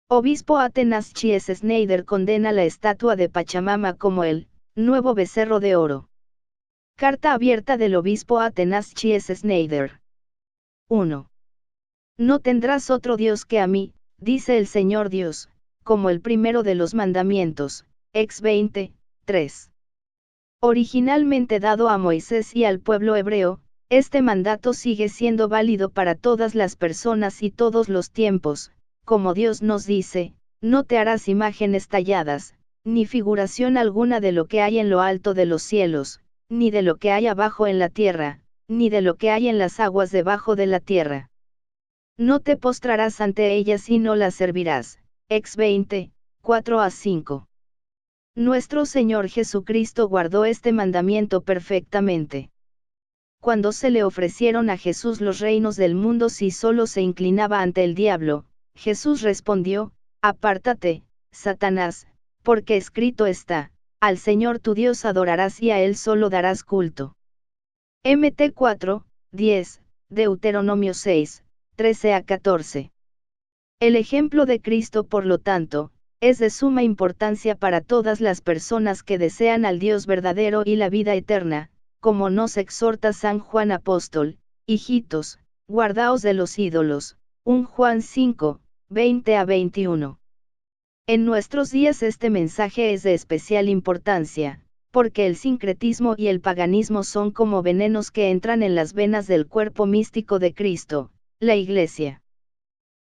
Obispo Atenas Chies Schneider condena la estatua de Pachamama como el nuevo becerro de oro. Carta abierta del obispo Atenas Chies Schneider. 1. No tendrás otro Dios que a mí, dice el Señor Dios, como el primero de los mandamientos, Ex 20, 3. Originalmente dado a Moisés y al pueblo hebreo, este mandato sigue siendo válido para todas las personas y todos los tiempos, como Dios nos dice, no te harás imágenes talladas, ni figuración alguna de lo que hay en lo alto de los cielos, ni de lo que hay abajo en la tierra, ni de lo que hay en las aguas debajo de la tierra. No te postrarás ante ellas y no las servirás. Ex 20, 4-5. Nuestro Señor Jesucristo guardó este mandamiento perfectamente. Cuando se le ofrecieron a Jesús los reinos del mundo si solo se inclinaba ante el diablo, Jesús respondió, apártate, Satanás, porque escrito está, al Señor tu Dios adorarás y a Él solo darás culto. Mt 4, 10, Deuteronomio 6, 13-14. El ejemplo de Cristo, por lo tanto, es de suma importancia para todas las personas que desean al Dios verdadero y la vida eterna, como nos exhorta San Juan Apóstol, hijitos, guardaos de los ídolos, 1 Juan 5, 20-21. En nuestros días este mensaje es de especial importancia, porque el sincretismo y el paganismo son como venenos que entran en las venas del cuerpo místico de Cristo, la Iglesia.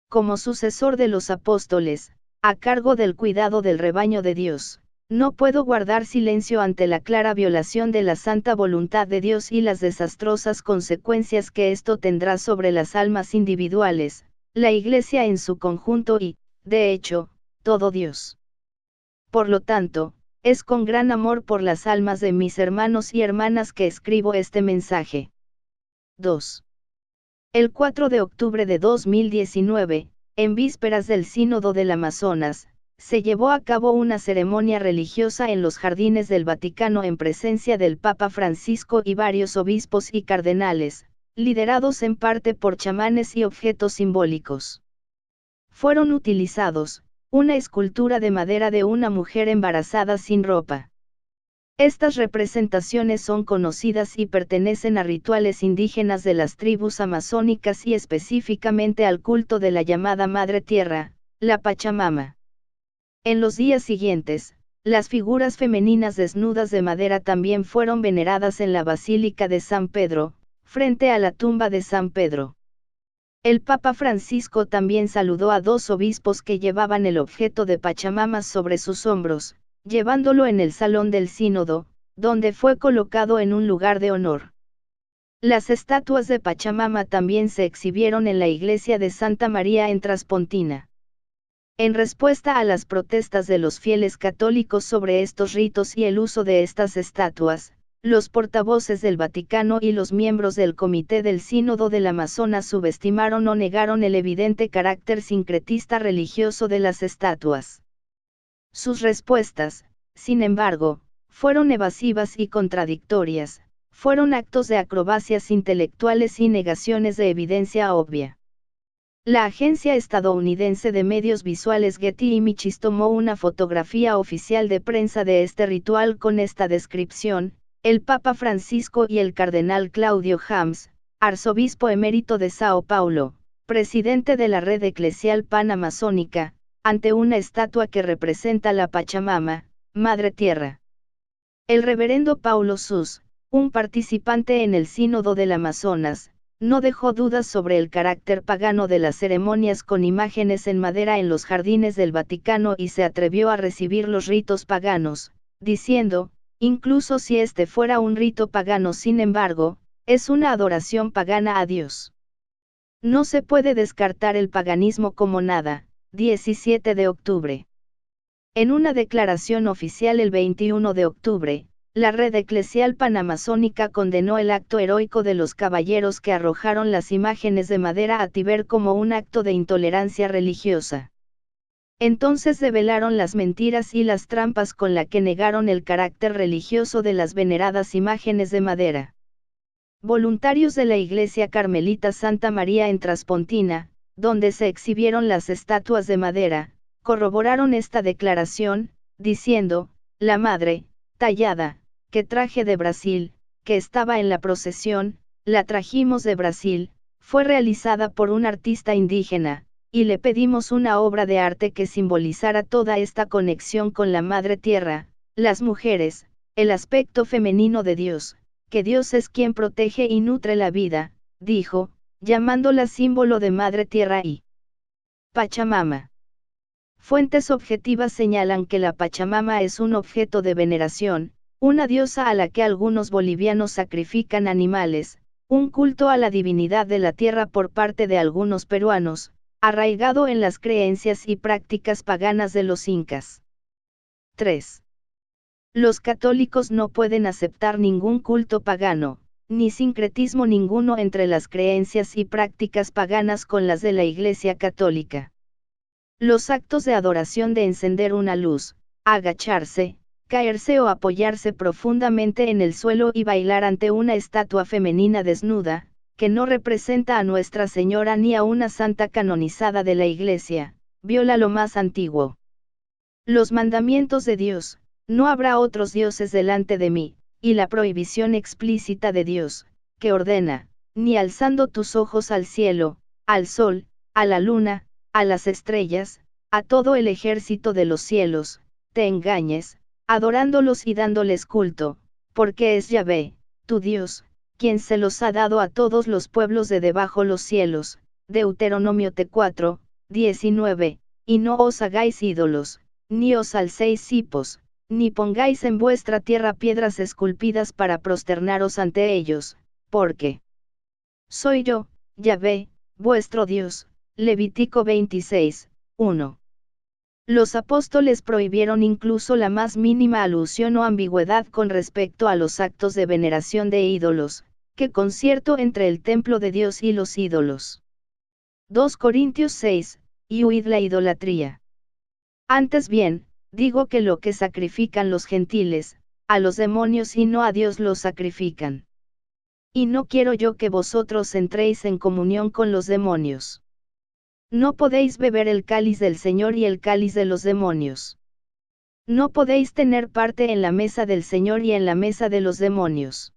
Como sucesor de los apóstoles, a cargo del cuidado del rebaño de Dios, no puedo guardar silencio ante la clara violación de la santa voluntad de Dios y las desastrosas consecuencias que esto tendrá sobre las almas individuales, la Iglesia en su conjunto y, de hecho, todo Dios. Por lo tanto, es con gran amor por las almas de mis hermanos y hermanas que escribo este mensaje. 2. El 4 de octubre de 2019, en vísperas del Sínodo del Amazonas, se llevó a cabo una ceremonia religiosa en los jardines del Vaticano en presencia del Papa Francisco y varios obispos y cardenales, liderados en parte por chamanes y objetos simbólicos. Fueron utilizados, una escultura de madera de una mujer embarazada sin ropa. Estas representaciones son conocidas y pertenecen a rituales indígenas de las tribus amazónicas y específicamente al culto de la llamada Madre Tierra, la Pachamama. En los días siguientes, las figuras femeninas desnudas de madera también fueron veneradas en la Basílica de San Pedro, frente a la tumba de San Pedro. El Papa Francisco también saludó a dos obispos que llevaban el objeto de Pachamama sobre sus hombros, llevándolo en el salón del sínodo, donde fue colocado en un lugar de honor. Las estatuas de Pachamama también se exhibieron en la iglesia de Santa María en Traspontina. En respuesta a las protestas de los fieles católicos sobre estos ritos y el uso de estas estatuas, los portavoces del Vaticano y los miembros del Comité del Sínodo del Amazonas subestimaron o negaron el evidente carácter sincretista religioso de las estatuas. Sus respuestas, sin embargo, fueron evasivas y contradictorias, fueron actos de acrobacias intelectuales y negaciones de evidencia obvia. La agencia estadounidense de medios visuales Getty Images tomó una fotografía oficial de prensa de este ritual con esta descripción: el Papa Francisco y el cardenal Claudio Hams, arzobispo emérito de Sao Paulo, presidente de la red eclesial pan-amazónica, ante una estatua que representa la Pachamama, Madre Tierra. El reverendo Paulo Sus, un participante en el Sínodo del Amazonas, no dejó dudas sobre el carácter pagano de las ceremonias con imágenes en madera en los jardines del Vaticano y se atrevió a recibir los ritos paganos, diciendo, incluso si este fuera un rito pagano, sin embargo, es una adoración pagana a Dios. No se puede descartar el paganismo como nada. 17 de octubre. En una declaración oficial el 21 de octubre, la red eclesial panamazónica condenó el acto heroico de los caballeros que arrojaron las imágenes de madera a Tíber como un acto de intolerancia religiosa. Entonces develaron las mentiras y las trampas con la que negaron el carácter religioso de las veneradas imágenes de madera. Voluntarios de la Iglesia Carmelita Santa María en Traspontina, donde se exhibieron las estatuas de madera, corroboraron esta declaración, diciendo: la madre, tallada, que traje de Brasil, que estaba en la procesión, la trajimos de Brasil, fue realizada por un artista indígena, y le pedimos una obra de arte que simbolizara toda esta conexión con la Madre Tierra, las mujeres, el aspecto femenino de Dios, que Dios es quien protege y nutre la vida, dijo, llamándola símbolo de Madre Tierra y Pachamama. Fuentes objetivas señalan que la Pachamama es un objeto de veneración, una diosa a la que algunos bolivianos sacrifican animales, un culto a la divinidad de la tierra por parte de algunos peruanos, arraigado en las creencias y prácticas paganas de los incas. 3. Los católicos no pueden aceptar ningún culto pagano, ni sincretismo ninguno entre las creencias y prácticas paganas con las de la Iglesia Católica. Los actos de adoración de encender una luz, agacharse, caerse o apoyarse profundamente en el suelo y bailar ante una estatua femenina desnuda, que no representa a Nuestra Señora ni a una santa canonizada de la Iglesia, viola lo más antiguo. Los mandamientos de Dios: no habrá otros dioses delante de mí, y la prohibición explícita de Dios, que ordena: ni alzando tus ojos al cielo, al sol, a la luna, a las estrellas, a todo el ejército de los cielos, te engañes, adorándolos y dándoles culto, porque es Yahvé, tu Dios, quien se los ha dado a todos los pueblos de debajo los cielos. Deuteronomio 4, 19, y no os hagáis ídolos, ni os alcéis hipos, ni pongáis en vuestra tierra piedras esculpidas para prosternaros ante ellos, porque soy yo, Yahvé, vuestro Dios. Levítico 26, 1. Los apóstoles prohibieron incluso la más mínima alusión o ambigüedad con respecto a los actos de veneración de ídolos, que concierto entre el templo de Dios y los ídolos. 2 Corintios 6, y huid la idolatría. Antes bien, digo que lo que sacrifican los gentiles, a los demonios y no a Dios lo sacrifican. Y no quiero yo que vosotros entréis en comunión con los demonios. No podéis beber el cáliz del Señor y el cáliz de los demonios. No podéis tener parte en la mesa del Señor y en la mesa de los demonios.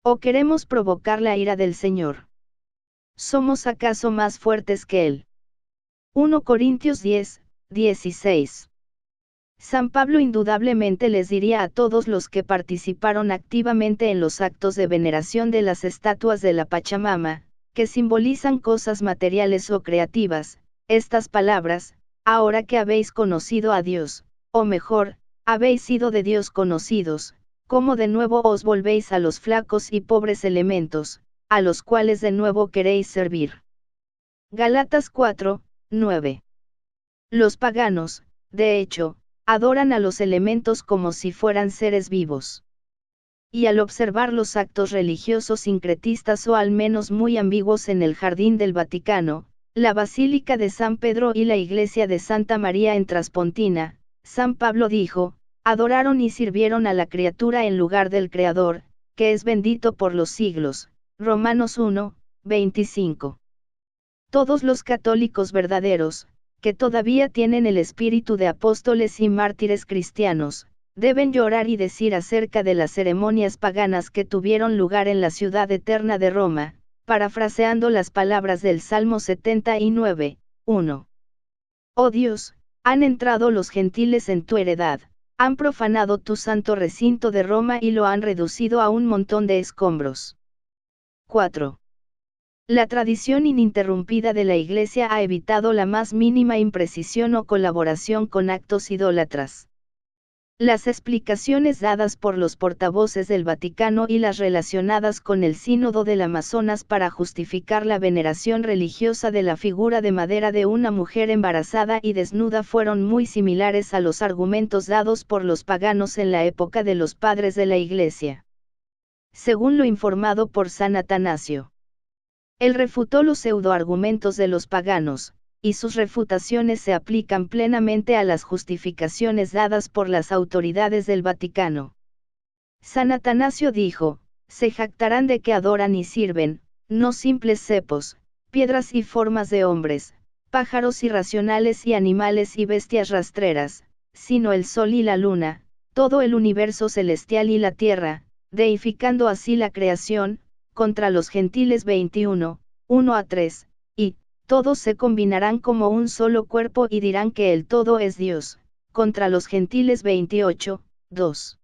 ¿O queremos provocar la ira del Señor? ¿Somos acaso más fuertes que Él? 1 Corintios 10, 16. San Pablo indudablemente les diría a todos los que participaron activamente en los actos de veneración de las estatuas de la Pachamama, que simbolizan cosas materiales o creativas, estas palabras: ahora que habéis conocido a Dios, o mejor, habéis sido de Dios conocidos, ¿cómo de nuevo os volvéis a los flacos y pobres elementos, a los cuales de nuevo queréis servir? Gálatas 4, 9. Los paganos, de hecho, adoran a los elementos como si fueran seres vivos. Y al observar los actos religiosos sincretistas o al menos muy ambiguos en el Jardín del Vaticano, la Basílica de San Pedro y la Iglesia de Santa María en Traspontina, San Pablo dijo: adoraron y sirvieron a la criatura en lugar del Creador, que es bendito por los siglos. Romanos 1, 25. Todos los católicos verdaderos, que todavía tienen el espíritu de apóstoles y mártires cristianos, deben llorar y decir acerca de las ceremonias paganas que tuvieron lugar en la ciudad eterna de Roma, parafraseando las palabras del Salmo 79, 1. Oh Dios, han entrado los gentiles en tu heredad, han profanado tu santo recinto de Roma y lo han reducido a un montón de escombros. 4. La tradición ininterrumpida de la Iglesia ha evitado la más mínima imprecisión o colaboración con actos idólatras. Las explicaciones dadas por los portavoces del Vaticano y las relacionadas con el Sínodo del Amazonas para justificar la veneración religiosa de la figura de madera de una mujer embarazada y desnuda fueron muy similares a los argumentos dados por los paganos en la época de los padres de la Iglesia. Según lo informado por San Atanasio, él refutó los pseudoargumentos de los paganos, y sus refutaciones se aplican plenamente a las justificaciones dadas por las autoridades del Vaticano. San Atanasio dijo: se jactarán de que adoran y sirven, no simples cepos, piedras y formas de hombres, pájaros irracionales y animales y bestias rastreras, sino el sol y la luna, todo el universo celestial y la tierra, deificando así la creación, contra los gentiles 21, 1-3, y, todos se combinarán como un solo cuerpo y dirán que el todo es Dios, contra los gentiles 28, 2.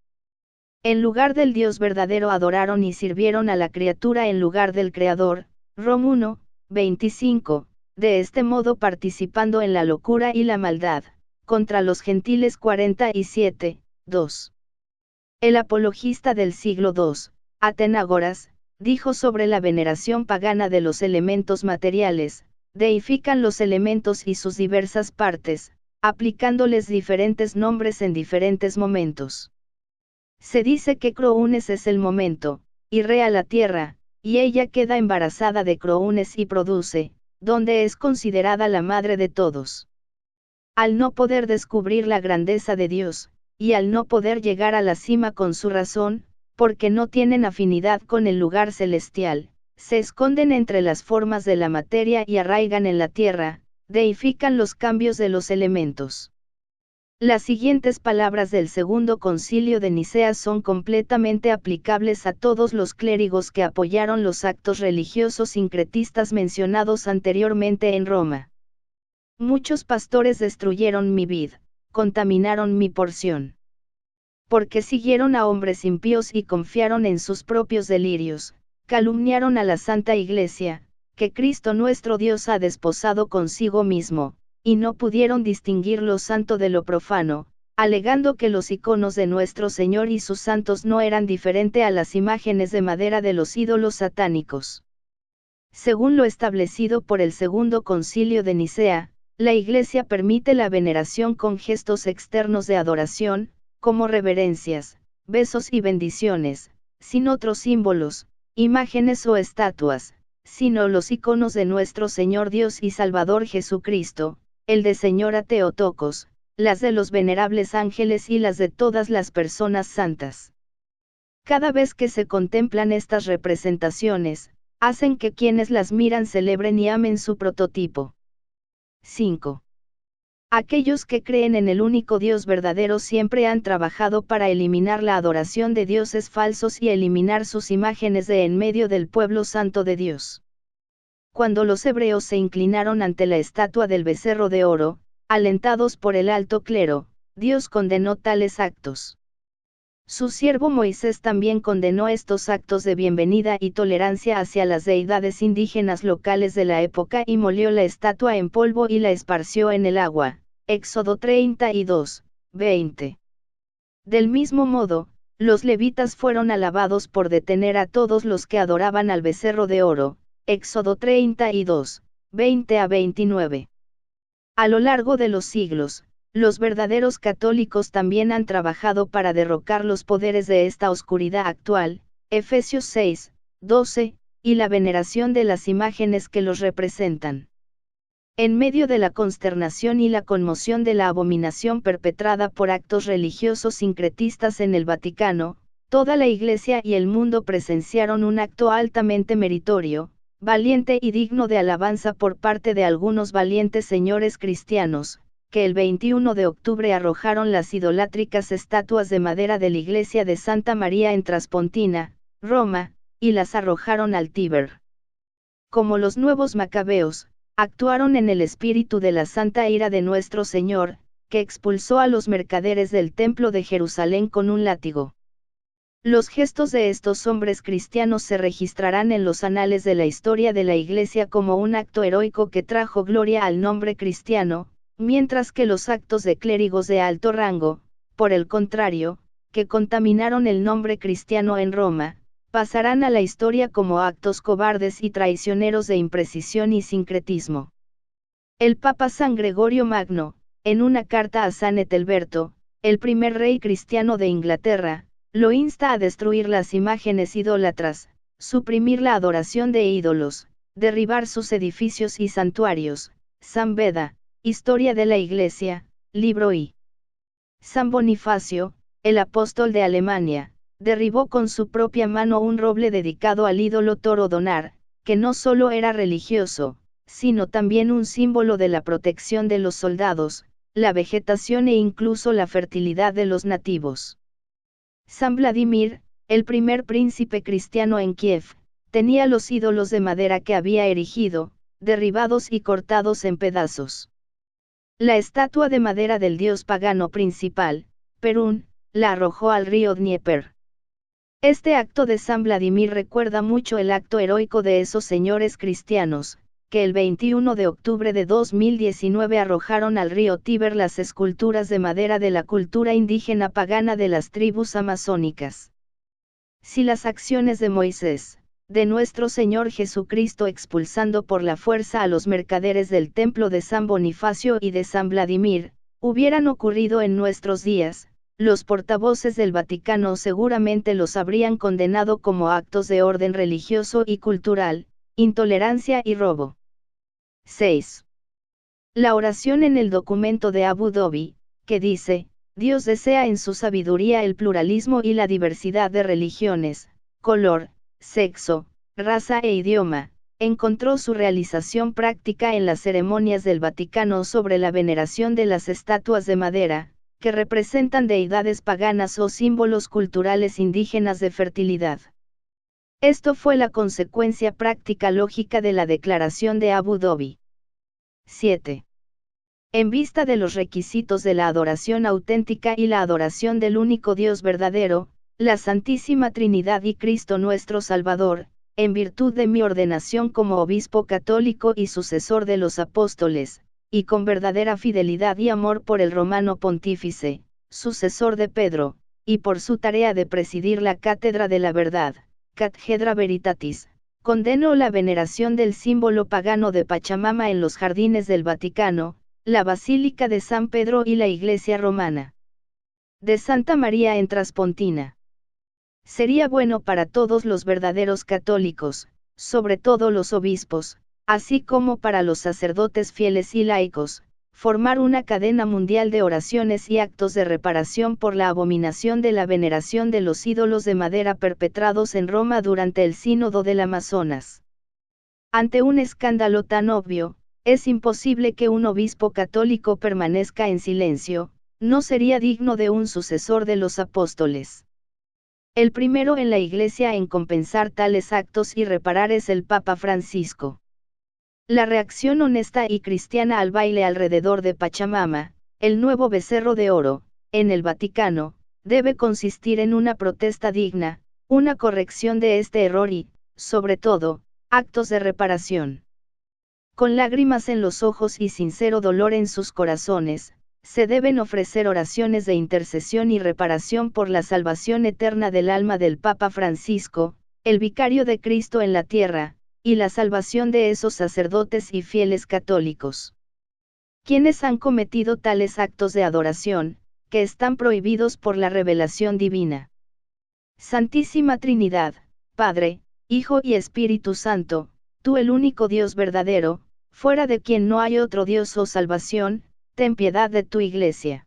En lugar del Dios verdadero adoraron y sirvieron a la criatura en lugar del Creador, Rom 1, 25, de este modo participando en la locura y la maldad, contra los gentiles 47, 2. El apologista del siglo II, Atenágoras, dijo sobre la veneración pagana de los elementos materiales: deifican los elementos y sus diversas partes, aplicándoles diferentes nombres en diferentes momentos. Se dice que Crounes es el momento, y rea la tierra, y ella queda embarazada de Crounes y produce, donde es considerada la madre de todos. Al no poder descubrir la grandeza de Dios, y al no poder llegar a la cima con su razón, porque no tienen afinidad con el lugar celestial, se esconden entre las formas de la materia y arraigan en la tierra, deifican los cambios de los elementos. Las siguientes palabras del Segundo Concilio de Nicea son completamente aplicables a todos los clérigos que apoyaron los actos religiosos sincretistas mencionados anteriormente en Roma. Muchos pastores destruyeron mi vid, contaminaron mi porción. Porque siguieron a hombres impíos y confiaron en sus propios delirios, calumniaron a la Santa Iglesia, que Cristo nuestro Dios ha desposado consigo mismo, y no pudieron distinguir lo santo de lo profano, alegando que los iconos de nuestro Señor y sus santos no eran diferente a las imágenes de madera de los ídolos satánicos. Según lo establecido por el Segundo Concilio de Nicea, la Iglesia permite la veneración con gestos externos de adoración, como reverencias, besos y bendiciones, sin otros símbolos, imágenes o estatuas, sino los iconos de nuestro Señor Dios y Salvador Jesucristo, el de Señora Teotocos, las de los venerables ángeles y las de todas las personas santas. Cada vez que se contemplan estas representaciones, hacen que quienes las miran celebren y amen su prototipo. 5. Aquellos que creen en el único Dios verdadero siempre han trabajado para eliminar la adoración de dioses falsos y eliminar sus imágenes de en medio del pueblo santo de Dios. Cuando los hebreos se inclinaron ante la estatua del becerro de oro, alentados por el alto clero, Dios condenó tales actos. Su siervo Moisés también condenó estos actos de bienvenida y tolerancia hacia las deidades indígenas locales de la época y molió la estatua en polvo y la esparció en el agua. Éxodo 32, 20. Del mismo modo, los levitas fueron alabados por detener a todos los que adoraban al becerro de oro. Éxodo 32, 20-29. A lo largo de los siglos, los verdaderos católicos también han trabajado para derrocar los poderes de esta oscuridad actual, Efesios 6, 12, y la veneración de las imágenes que los representan. En medio de la consternación y la conmoción de la abominación perpetrada por actos religiosos sincretistas en el Vaticano, toda la Iglesia y el mundo presenciaron un acto altamente meritorio, valiente y digno de alabanza por parte de algunos valientes señores cristianos, que el 21 de octubre arrojaron las idolátricas estatuas de madera de la iglesia de Santa María en Traspontina, Roma, y las arrojaron al Tíber. Como los nuevos macabeos, actuaron en el espíritu de la santa ira de nuestro Señor, que expulsó a los mercaderes del templo de Jerusalén con un látigo. Los gestos de estos hombres cristianos se registrarán en los anales de la historia de la Iglesia como un acto heroico que trajo gloria al nombre cristiano, mientras que los actos de clérigos de alto rango, por el contrario, que contaminaron el nombre cristiano en Roma, pasarán a la historia como actos cobardes y traicioneros de imprecisión y sincretismo. El Papa San Gregorio Magno, en una carta a San Ethelberto, el primer rey cristiano de Inglaterra, lo insta a destruir las imágenes idólatras, suprimir la adoración de ídolos, derribar sus edificios y santuarios. San Beda, Historia de la Iglesia, libro I. San Bonifacio, el apóstol de Alemania, derribó con su propia mano un roble dedicado al ídolo Toro Donar, que no solo era religioso, sino también un símbolo de la protección de los soldados, la vegetación e incluso la fertilidad de los nativos. San Vladimir, el primer príncipe cristiano en Kiev, tenía los ídolos de madera que había erigido, derribados y cortados en pedazos. La estatua de madera del dios pagano principal, Perún, la arrojó al río Dnieper. Este acto de San Vladimir recuerda mucho el acto heroico de esos señores cristianos, que el 21 de octubre de 2019 arrojaron al río Tíber las esculturas de madera de la cultura indígena pagana de las tribus amazónicas. Si las acciones de Moisés, de nuestro Señor Jesucristo expulsando por la fuerza a los mercaderes del templo de San Bonifacio y de San Vladimir, hubieran ocurrido en nuestros días, los portavoces del Vaticano seguramente los habrían condenado como actos de orden religioso y cultural, intolerancia y robo. 6. La oración en el documento de Abu Dhabi, que dice, Dios desea en su sabiduría el pluralismo y la diversidad de religiones, color, sexo, raza e idioma, encontró su realización práctica en las ceremonias del Vaticano sobre la veneración de las estatuas de madera, que representan deidades paganas o símbolos culturales indígenas de fertilidad. Esto fue la consecuencia práctica lógica de la Declaración de Abu Dhabi. 7. En vista de los requisitos de la adoración auténtica y la adoración del único Dios verdadero, la Santísima Trinidad y Cristo nuestro Salvador, en virtud de mi ordenación como obispo católico y sucesor de los apóstoles, y con verdadera fidelidad y amor por el romano pontífice, sucesor de Pedro, y por su tarea de presidir la Cátedra de la Verdad, Cathedra Veritatis, condeno la veneración del símbolo pagano de Pachamama en los jardines del Vaticano, la Basílica de San Pedro y la Iglesia Romana de Santa María en Traspontina. Sería bueno para todos los verdaderos católicos, sobre todo los obispos, así como para los sacerdotes fieles y laicos, formar una cadena mundial de oraciones y actos de reparación por la abominación de la veneración de los ídolos de madera perpetrados en Roma durante el Sínodo del Amazonas. Ante un escándalo tan obvio, es imposible que un obispo católico permanezca en silencio, no sería digno de un sucesor de los apóstoles. El primero en la Iglesia en compensar tales actos y reparar es el Papa Francisco. La reacción honesta y cristiana al baile alrededor de Pachamama, el nuevo becerro de oro, en el Vaticano, debe consistir en una protesta digna, una corrección de este error y, sobre todo, actos de reparación. Con lágrimas en los ojos y sincero dolor en sus corazones, se deben ofrecer oraciones de intercesión y reparación por la salvación eterna del alma del Papa Francisco, el vicario de Cristo en la tierra, y la salvación de esos sacerdotes y fieles católicos, quienes han cometido tales actos de adoración, que están prohibidos por la revelación divina. Santísima Trinidad, Padre, Hijo y Espíritu Santo, tú el único Dios verdadero, fuera de quien no hay otro Dios o salvación, ten piedad de tu Iglesia.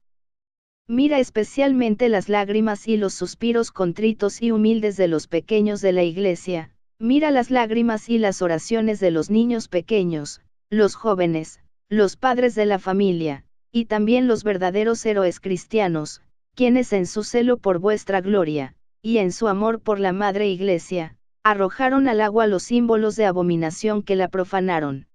Mira especialmente las lágrimas y los suspiros contritos y humildes de los pequeños de la Iglesia, mira las lágrimas y las oraciones de los niños pequeños, los jóvenes, los padres de la familia, y también los verdaderos héroes cristianos, quienes en su celo por vuestra gloria, y en su amor por la Madre Iglesia, arrojaron al agua los símbolos de abominación que la profanaron.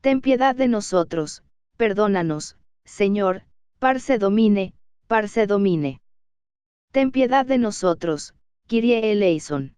Ten piedad de nosotros, perdónanos, Señor, parce domine. Ten piedad de nosotros, Kyrie eleison.